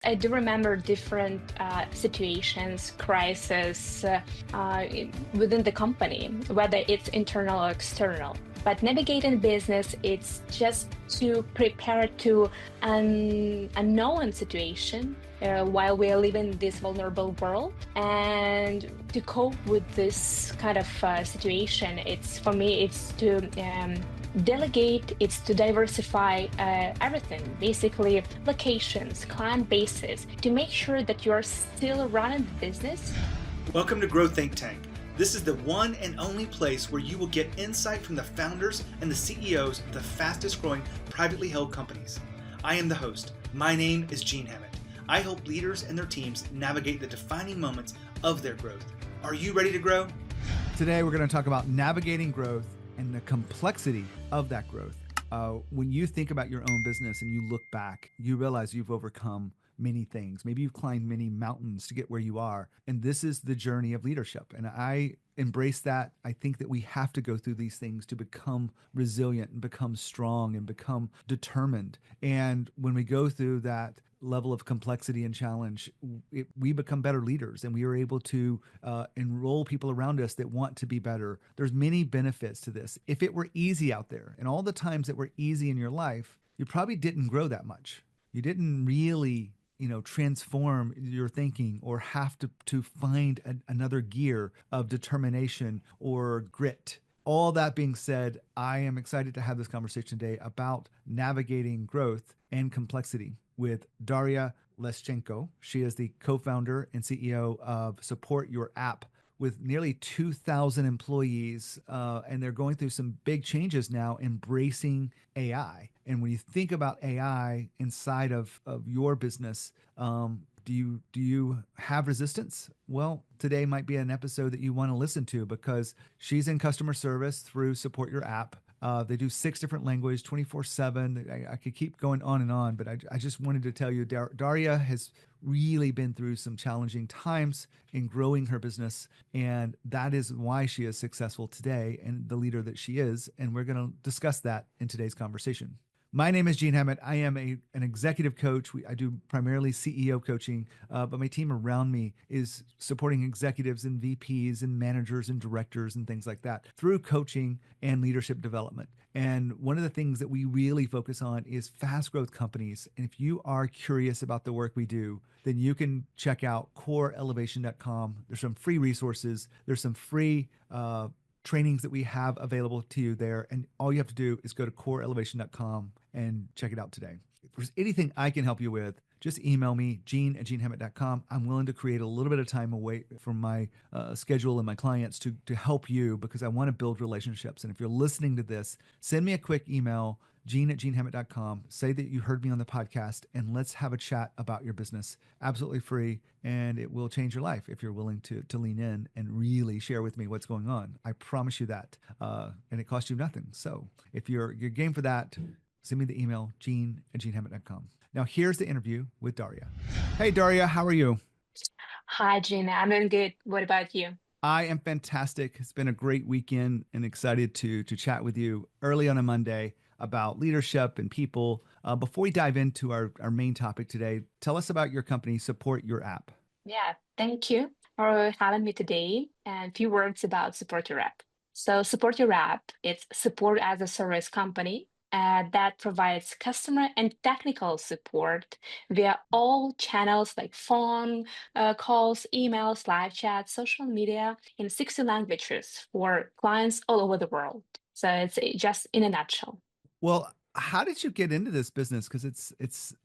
I do remember different situations, crises within the company, whether it's internal or external. But navigating business, it's just to prepare to an unknown situation while we are living in this vulnerable world. And to cope with this kind of situation, it's for me, it's to delegate, it's to diversify everything, basically locations, client bases, to make sure that you're still running the business. Welcome to Grow Think Tank. This is the one and only place where you will get insight from the founders and the CEOs of the fastest growing privately held companies. I am the host. My name is Gene Hammett. I help leaders and their teams navigate the defining moments of their growth. Are you ready to grow? Today, we're going to talk about navigating growth and the complexity of that growth. When you think about your own business and you look back, you realize you've overcome many things. Maybe you've climbed many mountains to get where you are. And this is the journey of leadership. And I embrace that. I think that we have to go through these things to become resilient and become strong and become determined. And when we go through that level of complexity and challenge, we become better leaders, and we are able to enroll people around us that want to be better. There's many benefits to this. If it were easy out there, and all the times that were easy in your life, you probably didn't grow that much. You didn't really transform your thinking or have to find another gear of determination or grit. All that being said, I am excited to have this conversation today about navigating growth and complexity with Daria Leshchenko. She is the co-founder and CEO of SupportYourApp with nearly 2,000 employees, and they're going through some big changes now, embracing AI. And when you think about AI inside of your business, do you have resistance? Well, today might be an episode that you want to listen to, because she's in customer service through SupportYourApp. They do 6 different languages, 24/7. I could keep going on and on, but I just wanted to tell you, Daria has really been through some challenging times in growing her business, and that is why she is successful today and the leader that she is. And we're going to discuss that in today's conversation. My name is Gene Hammett. I am an executive coach. I do primarily CEO coaching, but my team around me is supporting executives and VPs and managers and directors and things like that through coaching and leadership development. And one of the things that we really focus on is fast growth companies. And if you are curious about the work we do, then you can check out coreelevation.com. There's some free resources. There's some free trainings that we have available to you there. And all you have to do is go to coreelevation.com and check it out today. If there's anything I can help you with, just email me, gene@genehammett.com. I'm willing to create a little bit of time away from my schedule and my clients to help you, because I want to build relationships. And if you're listening to this, send me a quick email, gene@genehammett.com. Say that you heard me on the podcast, and let's have a chat about your business. Absolutely free, and it will change your life if you're willing to lean in and really share with me what's going on. I promise you that, and it costs you nothing. So if you're game for that, send me the email, gene@genehammett.com. Now here's the interview with Daria. Hey Daria, how are you? Hi, Gina. I'm doing good. What about you? I am fantastic. It's been a great weekend, and excited to chat with you early on a Monday about leadership and people. Before we dive into our main topic today, tell us about your company, SupportYourApp. Yeah, thank you for having me today. And a few words about Support Your App. So, Support Your App, it's support as a service company that provides customer and technical support via all channels like phone calls, emails, live chat, social media in 60 languages for clients all over the world. So, it's just in a nutshell. Well, how did you get into this business? Because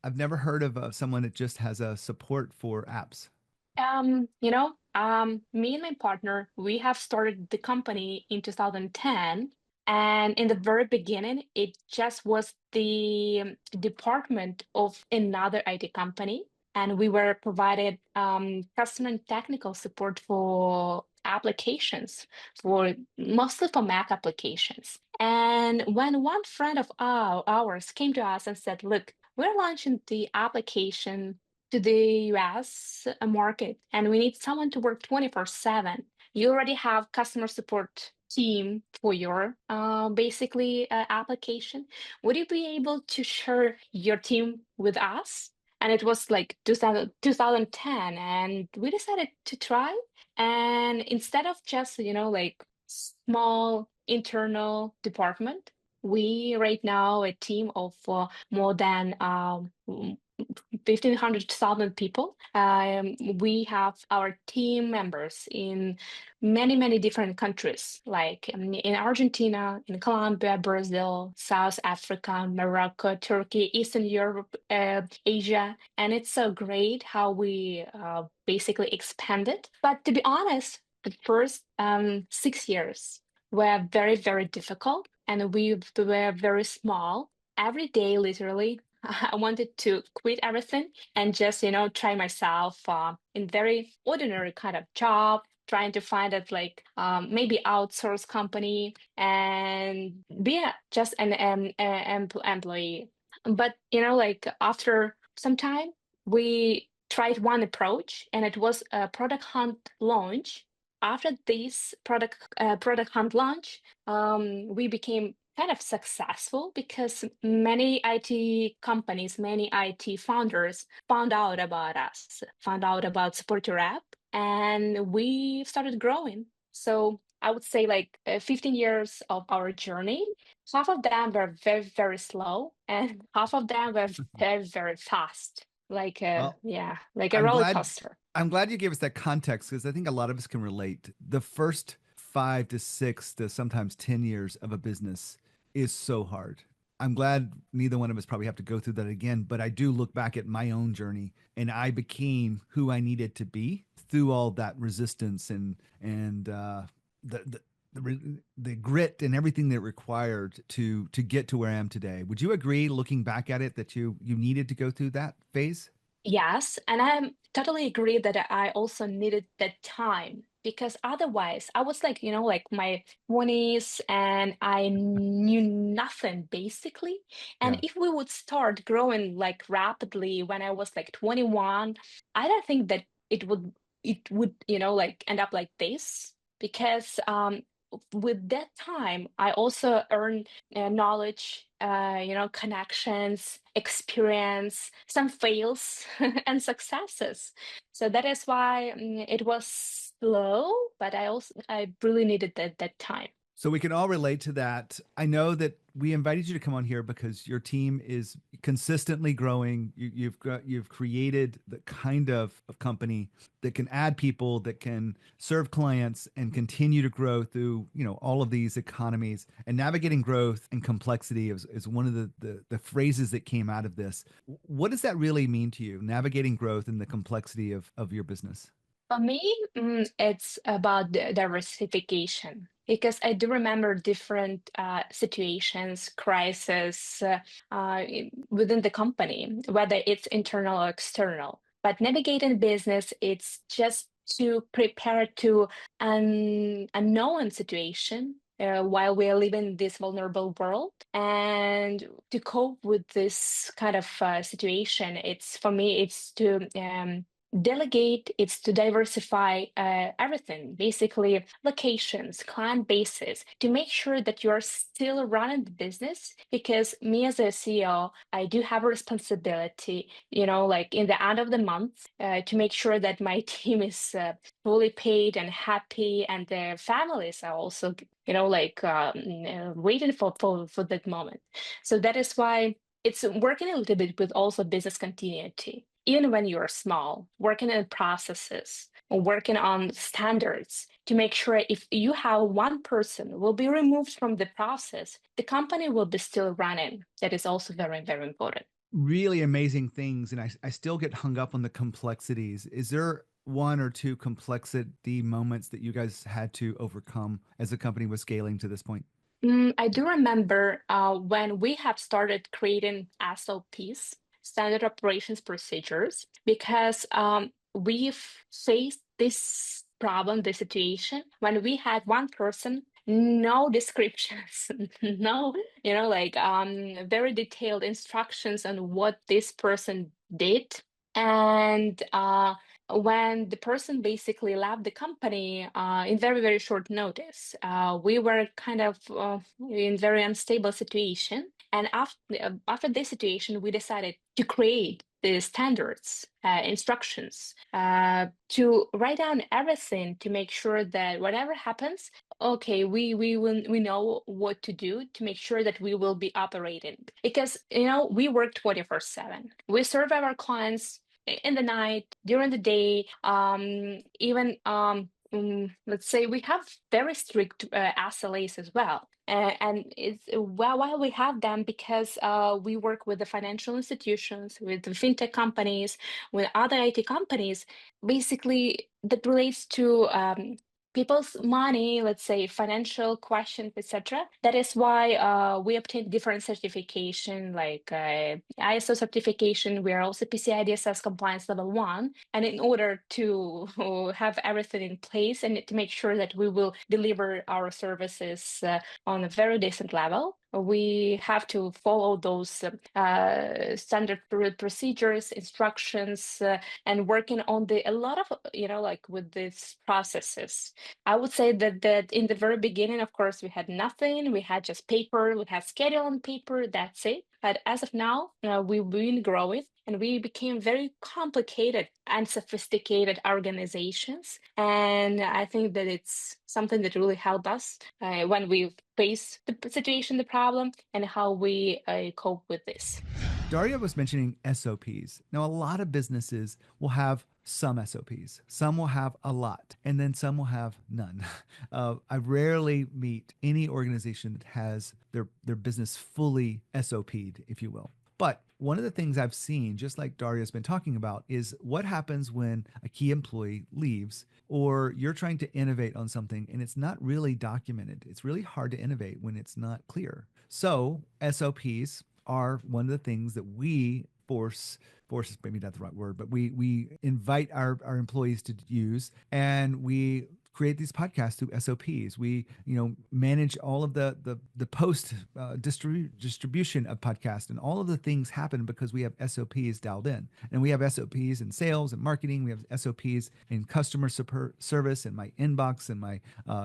I've never heard of someone that just has a support for apps. Me and my partner, we have started the company in 2010. And in the very beginning, it just was the department of another IT company. And we were provided customer and technical support for applications, for mostly for Mac applications. And when one friend of ours came to us and said, look, we're launching the application to the US market, and we need someone to work 24/7. You already have customer support team for your basically application. Would you be able to share your team with us? and it was like 2010, and we decided to try. And instead of just, like small internal department, we right now a team of more than 1,500 people. We have our team members in many, many different countries, like in Argentina, in Colombia, Brazil, South Africa, Morocco, Turkey, Eastern Europe, Asia. And it's so great how we basically expanded. But to be honest, the first 6 years were very, very difficult, and we were very small. Every day, literally, I wanted to quit everything and just, try myself in very ordinary kind of job, trying to find it like maybe outsource company and be just an employee. But, like after some time, we tried one approach, and it was a product hunt launch. After this product hunt launch, we became kind of successful because many IT companies, many IT founders found out about us, found out about Support Your App, and we started growing. So I would say like 15 years of our journey, half of them were very, very slow, and half of them were very, very fast, like Well, like a I'm roller glad coaster. I'm glad you gave us that context because I think a lot of us can relate. The first 5 to 6 to sometimes 10 years of a business is so hard. I'm glad neither one of us probably have to go through that again, but I do look back at my own journey and I became who I needed to be through all that resistance and the the the grit and everything that it required to get to where I am today. Would you agree, looking back at it, that you needed to go through that phase? Yes, and I totally agree that I also needed that time because otherwise I was like, like my 20s and I knew nothing basically. And Yeah. if we would start growing like rapidly when I was like 21, I don't think that it would, like end up like this because with that time I also earned knowledge, connections, experience, some fails and successes. So that is why it was slow, but I really needed that time. So we can all relate to that. I know that we invited you to come on here because your team is consistently growing. You've created the kind of company that can add people, that can serve clients and continue to grow through, all of these economies. And navigating growth and complexity is one of the phrases that came out of this. What does that really mean to you, navigating growth and the complexity of your business? For me, it's about the diversification because I do remember different situations, crises within the company, whether it's internal or external. But navigating business, it's just to prepare to an unknown situation. While we are living in this vulnerable world, and to cope with this kind of situation, it's for me, it's to delegate, it's to diversify everything, basically locations, client bases, to make sure that you're still running the business. Because me as a CEO, I do have a responsibility, like in the end of the month, to make sure that my team is fully paid and happy, and their families are also, waiting for that moment. So that is why it's working a little bit with also business continuity. Even when you're small, working in processes, or working on standards to make sure if you have one person will be removed from the process, the company will be still running. That is also very, very important. Really amazing things. And I still get hung up on the complexities. Is there one or two complexity moments that you guys had to overcome as the company was scaling to this point? I do remember when we have started creating SOPs, standard operations procedures, because we've faced this problem, this situation, when we had one person, no descriptions, no, very detailed instructions on what this person did. And when the person basically left the company in very, very short notice, we were kind of in very unstable situation. And after this situation, we decided to create the standards, instructions, to write down everything to make sure that whatever happens, okay, we know what to do to make sure that we will be operating, because we work 24/7. We serve our clients in the night, during the day, even let's say we have very strict SLAs as well. And it's while we have them, because we work with the financial institutions, with the fintech companies, with other IT companies, basically that relates to people's money, let's say financial questions, etc. That is why we obtain different certification, like ISO certification. We are also PCI DSS compliance level 1, and in order to have everything in place and to make sure that we will deliver our services on a very decent level, we have to follow those standard procedures, instructions, and working on a lot of, like with these processes. I would say that in the very beginning, of course, we had nothing. We had just paper. We had schedule on paper. That's it. But as of now, we've been growing, and we became very complicated and sophisticated organizations. And I think that it's something that really helped us when we face the situation, the problem, and how we cope with this. Daria was mentioning SOPs. Now, a lot of businesses will have some SOPs. Some will have a lot, and then some will have none. I rarely meet any organization that has their business fully SOP'd, if you will. But one of the things I've seen, just like Daria's been talking about, is what happens when a key employee leaves, or you're trying to innovate on something and it's not really documented. It's really hard to innovate when it's not clear. So SOPs are one of the things that we force is maybe not the right word, but we invite our employees to use, and we create these podcasts through SOPs. We manage all of the post distribution of podcasts, and all of the things happen because we have SOPs dialed in. And we have SOPs in sales and marketing. We have SOPs in customer service, and my inbox and my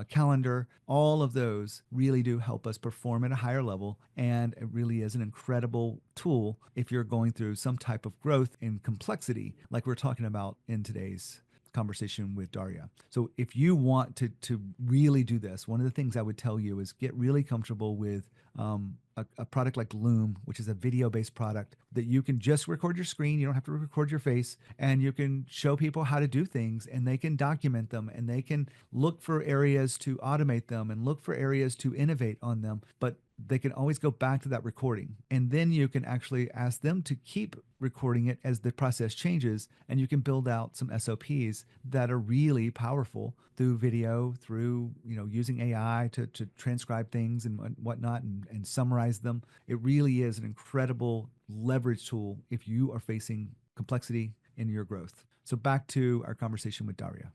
calendar. All of those really do help us perform at a higher level, and it really is an incredible tool if you're going through some type of growth and complexity like we're talking about in today's conversation with Daria. So if you want to really do this, one of the things I would tell you is get really comfortable with a product like Loom, which is a video-based product that you can just record your screen. You don't have to record your face, and you can show people how to do things, and they can document them, and they can look for areas to automate them and look for areas to innovate on them. But they can always go back to that recording. And then you can actually ask them to keep recording it as the process changes. And you can build out some SOPs that are really powerful through video, through using AI to transcribe things and whatnot, and summarize them. It really is an incredible leverage tool if you are facing complexity in your growth. So back to our conversation with Daria.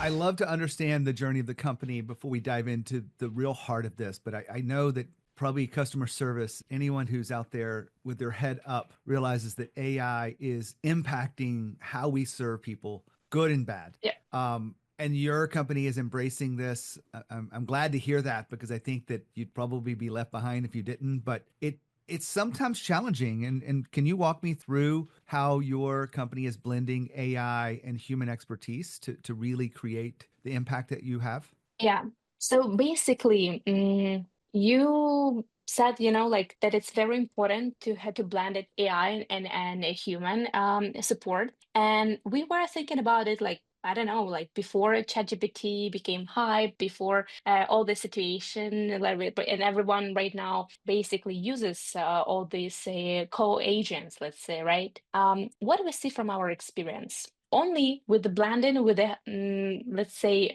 I love to understand the journey of the company before we dive into the real heart of this, but I know that probably customer service, anyone who's out there with their head up realizes that AI is impacting how we serve people, good and bad. Yeah. And your company is embracing this. I'm glad to hear that, because I think that you'd probably be left behind if you didn't, but it's sometimes challenging. And can you walk me through how your company is blending AI and human expertise to really create the impact that you have? Yeah. So basically, you said, like that it's very important to have to blend it AI and a human support. And we were thinking about it, like, I don't know, like before ChatGPT became hype, before all the situation, and everyone right now basically uses all these co-agents, let's say, right? What do we see from our experience? Only with the blending, with the, let's say,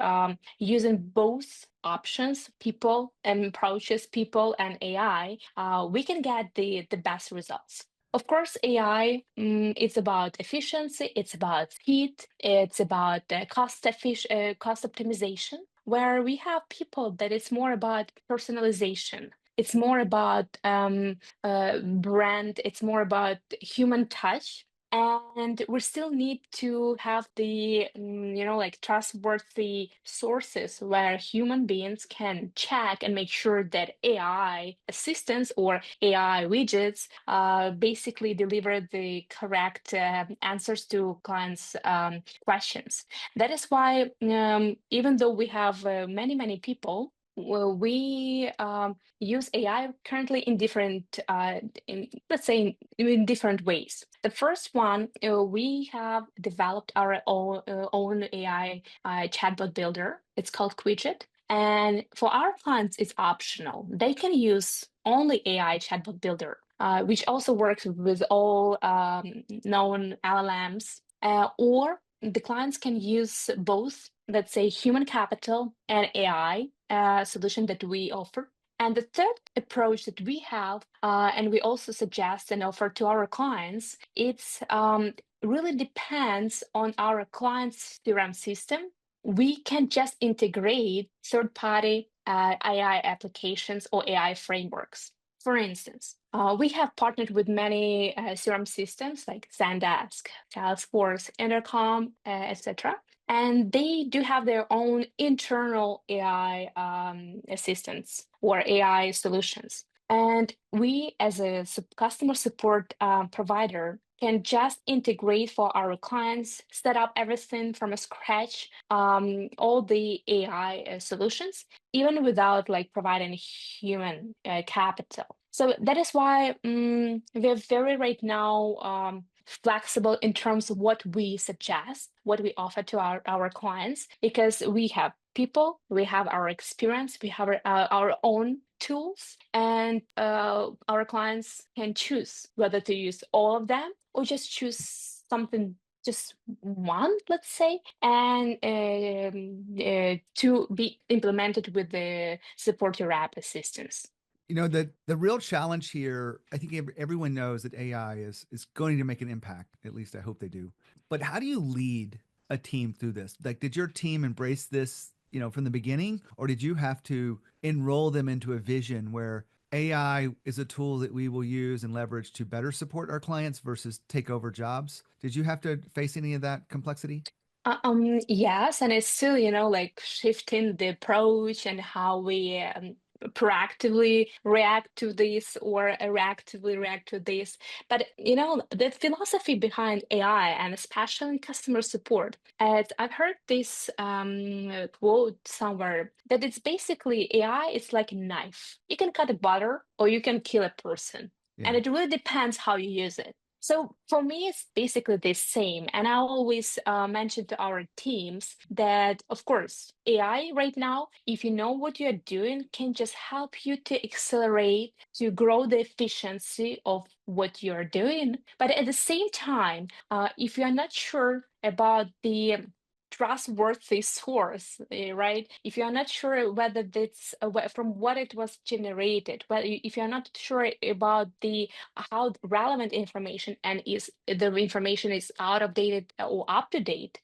using both options, people and approaches, people and AI, we can get the best results. Of course, AI, it's about efficiency, it's about speed, it's about cost optimization, where we have people that it's more about personalization. It's more about brand, it's more about human touch. And we still need to have the, like trustworthy sources where human beings can check and make sure that AI assistants or AI widgets basically deliver the correct answers to clients' questions. That is why, even though we have many people, well, we use AI currently in different, let's say, in different ways. The first one, we have developed our own AI chatbot builder. It's called Quidget. And for our clients, it's optional. They can use only AI chatbot builder, which also works with all known LLMs, or the clients can use both, let's say, human capital and AI solution that we offer. And the third approach that we have, and we also suggest and offer to our clients, it's really depends on our client's CRM system. We can just integrate third-party AI applications or AI frameworks. For instance, we have partnered with many CRM systems like Zendesk, Salesforce, Intercom, etc. And they do have their own internal AI assistants or AI solutions. And we, as a customer support provider, can just integrate for our clients, set up everything from scratch, all the AI solutions, even without like providing human capital. So that is why we're very right now flexible in terms of what we suggest, what we offer to our clients, because we have people, we have our experience, we have our own tools, and our clients can choose whether to use all of them or just choose something, just one, let's say, and to be implemented with the Support Your App assistance. The real challenge here, I think everyone knows that AI is going to make an impact. At least I hope they do. But how do you lead a team through this? Like, did your team embrace this, from the beginning, or did you have to enroll them into a vision where AI is a tool that we will use and leverage to better support our clients versus take over jobs? Did you have to face any of that complexity? Yes, and it's still, like shifting the approach and how we proactively react to this or reactively react to this. But, the philosophy behind AI and especially in customer support, I've heard this quote somewhere that it's basically AI is like a knife. You can cut a butter or you can kill a person. Yeah. And it really depends how you use it. So for me, it's basically the same. And I always mention to our teams that, of course, AI right now, if you know what you're doing, can just help you to accelerate, to grow the efficiency of what you're doing. But at the same time, if you're not sure about the trustworthy source, right? If you're not sure whether that's from what it was generated, well, if you're not sure about the how relevant information and is the information is out of date or up to date,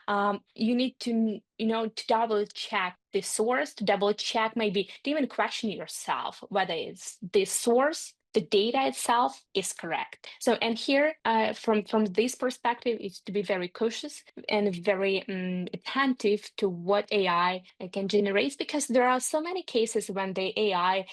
you need to to double check the source, to double check, maybe to even question yourself whether it's the source, the data itself is correct. So, and here, from this perspective, is to be very cautious and very attentive to what AI can generate, because there are so many cases when the AI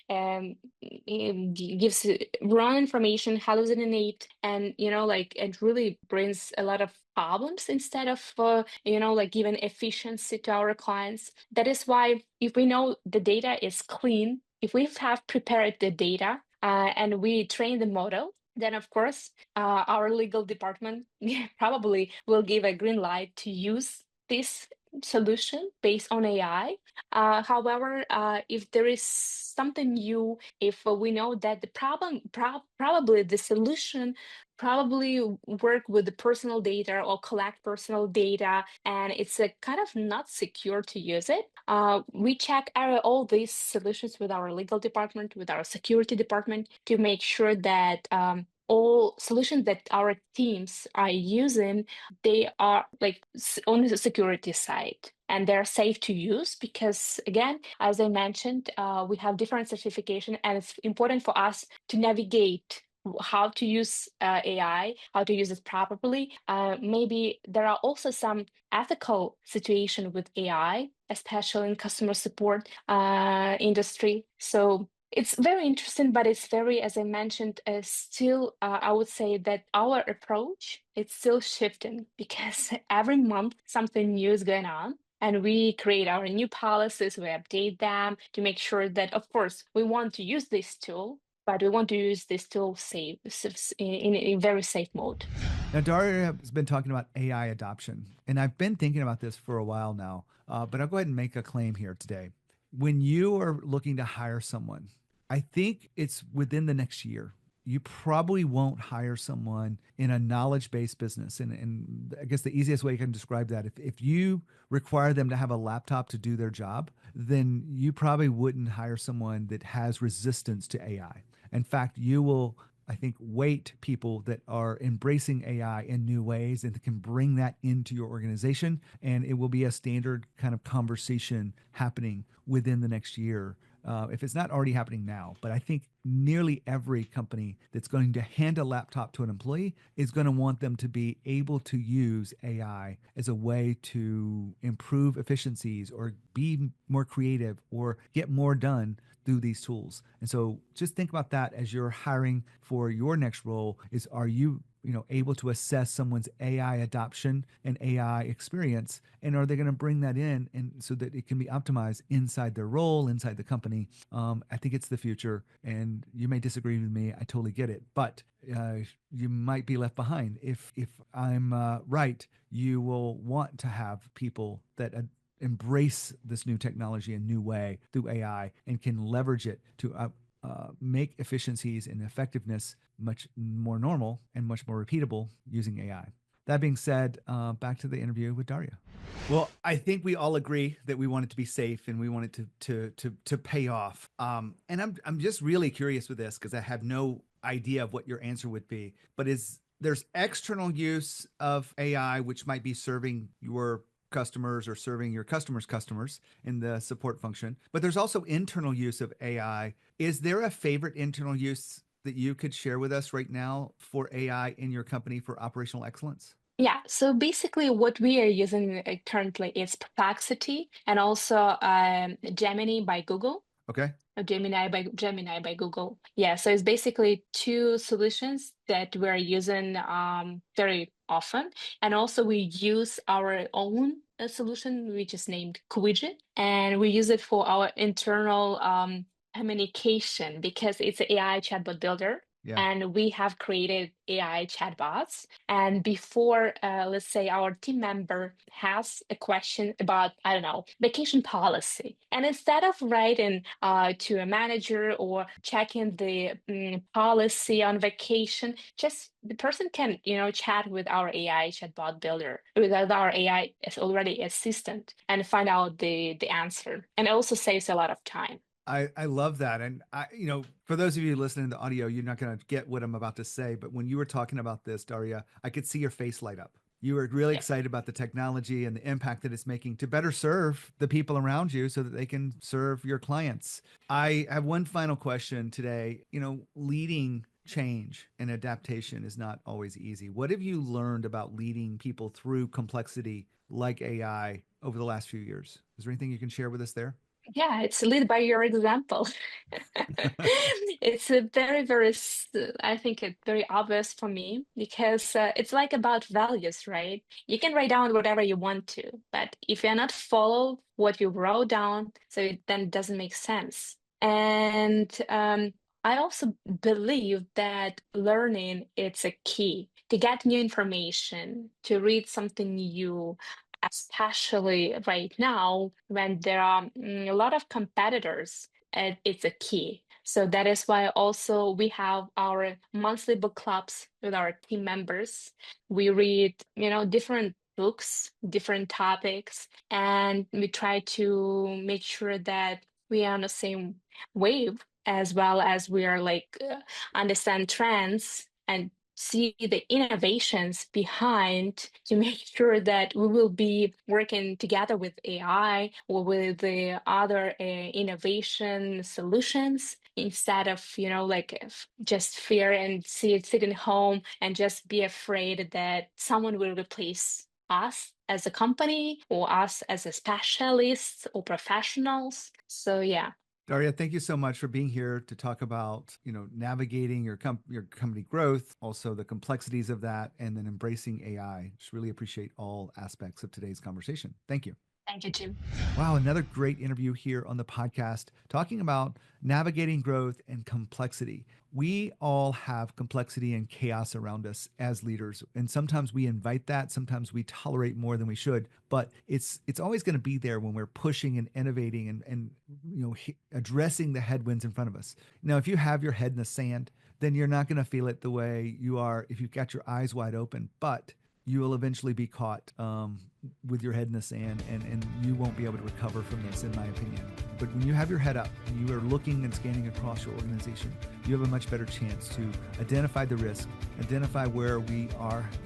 gives wrong information, hallucinate, and like it really brings a lot of problems instead of like giving efficiency to our clients. That is why if we know the data is clean, if we have prepared the data and we train the model, then of course our legal department probably will give a green light to use this solution based on AI. However, if there is something new, if we know that the problem, probably the solution probably work with the personal data or collect personal data, and it's a kind of not secure to use it. We check all these solutions with our legal department, with our security department, to make sure that all solutions that our teams are using, they are like on the security side and they're safe to use, because again, as I mentioned, we have different certification, and it's important for us to navigate how to use AI, how to use it properly. Maybe there are also some ethical situation with AI, especially in customer support industry. So it's very interesting, but it's very, as I mentioned, still, I would say that our approach, it's still shifting because every month something new is going on. And we create our new policies, we update them to make sure that, of course, we want to use this tool, but we want to use this tool in a very safe mode. Now, Daria has been talking about AI adoption, and I've been thinking about this for a while now, but I'll go ahead and make a claim here today. When you are looking to hire someone, I think it's within the next year. You probably won't hire someone in a knowledge-based business. And I guess the easiest way you can describe that, if you require them to have a laptop to do their job, then you probably wouldn't hire someone that has resistance to AI. In fact, you will, I think, weight people that are embracing AI in new ways and can bring that into your organization. And it will be a standard kind of conversation happening within the next year. If it's not already happening now, but I think nearly every company that's going to hand a laptop to an employee is going to want them to be able to use AI as a way to improve efficiencies or be more creative or get more done through these tools. And so just think about that as you're hiring for your next role is, are you able to assess someone's AI adoption and AI experience, and are they going to bring that in and so that it can be optimized inside their role, inside the company? I think it's the future, and you may disagree with me. I totally get it, but you might be left behind. If I'm right, you will want to have people that embrace this new technology in a new way through AI and can leverage it to make efficiencies and effectiveness much more normal and much more repeatable using AI. That being said, back to the interview with Daria. Well, I think we all agree that we want it to be safe and we want it to pay off. And I'm just really curious with this because I have no idea of what your answer would be. But there's external use of AI which might be serving your customers or serving your customers' customers in the support function. But there's also internal use of AI. Is there a favorite internal use that you could share with us right now for AI in your company for operational excellence? Yeah, so basically what we are using currently is Perplexity and also Gemini by Google. Okay. Gemini by Google. Yeah, so it's basically two solutions that we're using very often. And also we use our own solution, which is named Quidget, and we use it for our internal communication because it's an AI chatbot builder. Yeah. And we have created AI chatbots. And before, let's say, our team member has a question about, I don't know, vacation policy. And instead of writing to a manager or checking the policy on vacation, just the person can, chat with our AI chatbot builder, with our AI as already assistant and find out the answer. And it also saves a lot of time. I love that. And for those of you listening to the audio, you're not going to get what I'm about to say. But when you were talking about this, Daria, I could see your face light up. You were really excited about the technology and the impact that it's making to better serve the people around you so that they can serve your clients. I have one final question today. Leading change and adaptation is not always easy. What have you learned about leading people through complexity like AI over the last few years? Is there anything you can share with us there? Yeah, it's lead by your example. It's a very, I think it's very obvious for me because it's like about values, right? You can write down whatever you want to, but if you're not follow what you wrote down, so it then doesn't make sense. And I also believe that learning it's a key to get new information, to read something new, especially right now when there are a lot of competitors, it's a key. So that is why also we have our monthly book clubs with our team members. We read, different books, different topics, and we try to make sure that we are on the same wave as well as we are like understand trends and see the innovations behind to make sure that we will be working together with AI or with the other innovation solutions instead of, just fear and sitting home and just be afraid that someone will replace us as a company or us as a specialists or professionals. So yeah. Daria, thank you so much for being here to talk about, navigating your company growth, also the complexities of that, and then embracing AI. Just really appreciate all aspects of today's conversation. Thank you. Thank you, Jim. Wow, another great interview here on the podcast talking about navigating growth and complexity. We all have complexity and chaos around us as leaders, and sometimes we invite that, sometimes we tolerate more than we should, but it's always going to be there when we're pushing and innovating and addressing the headwinds in front of us. Now, if you have your head in the sand, then you're not going to feel it the way you are if you've got your eyes wide open, but you will eventually be caught with your head in the sand, and you won't be able to recover from this, in my opinion. But when you have your head up and you are looking and scanning across your organization, you have a much better chance to identify the risk, identify where we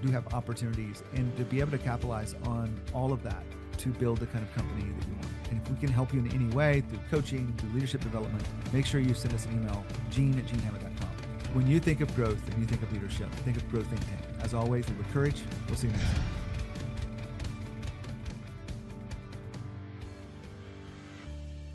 do have opportunities, and to be able to capitalize on all of that to build the kind of company that you want. And if we can help you in any way through coaching, through leadership development, make sure you send us an email, gene@genehammett.com. When you think of growth and you think of leadership, think of Growth Think Tank. As always, we encourage. We'll see you next time.